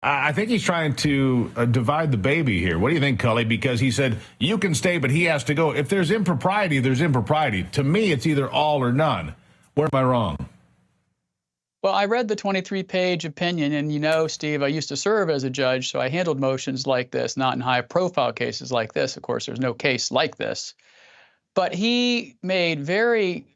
I think he's trying to divide the baby here. What do you think, Cully? Because he said, you can stay, but he has to go. If there's impropriety, there's impropriety. To me, it's either all or none. Where am I wrong? Well, I read the 23-page opinion, and you know, Steve, I used to serve as a judge, so I handled motions like this, not in high-profile cases like this. Of course, there's no case like this. But he made very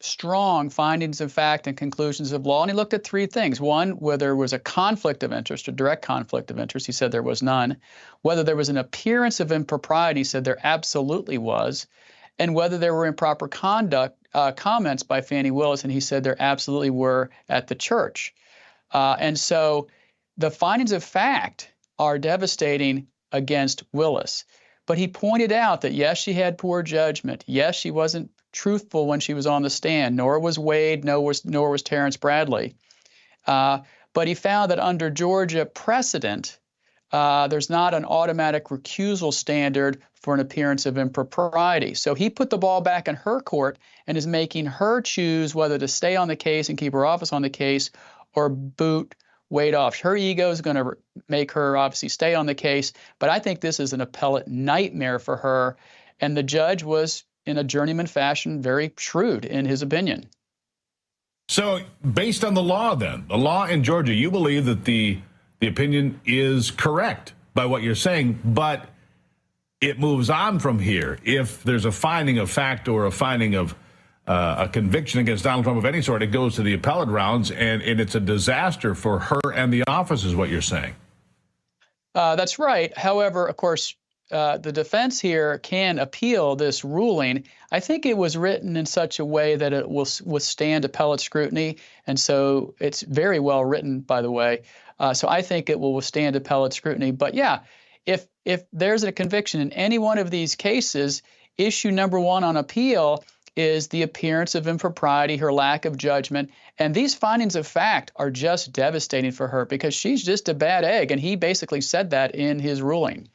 strong findings of fact and conclusions of law, and he looked at three things. One, whether there was a conflict of interest, a direct conflict of interest. He said there was none. Whether there was an appearance of impropriety, he said there absolutely was. And whether there were improper conduct, comments by Fani Willis, and he said there absolutely were at the church. And so the findings of fact are devastating against Willis. But he pointed out that, yes, she had poor judgment. Yes, she wasn't truthful when she was on the stand, nor was Wade, nor was Terrence Bradley. But he found that under Georgia precedent, there's not an automatic recusal standard for an appearance of impropriety. So he put the ball back in her court and is making her choose whether to stay on the case and keep her office on the case or boot Wade off. Her ego is going to make her obviously stay on the case, but I think this is an appellate nightmare for her. And the judge was, in a journeyman fashion, very shrewd in his opinion. So based on the law then, the law in Georgia, you believe that the opinion is correct by what you're saying, but it moves on from here. If there's a finding of fact or a finding of a conviction against Donald Trump of any sort, it goes to the appellate rounds, and it's a disaster for her and the office, is what you're saying. That's right. However, of course, the defense here can appeal this ruling. I think it was written in such a way that it will withstand appellate scrutiny, and so it's very well written, by the way. So I think it will withstand appellate scrutiny. But yeah, if there's a conviction in any one of these cases, issue number one on appeal is the appearance of impropriety, her lack of judgment. And these findings of fact are just devastating for her because she's just a bad egg. And he basically said that in his ruling.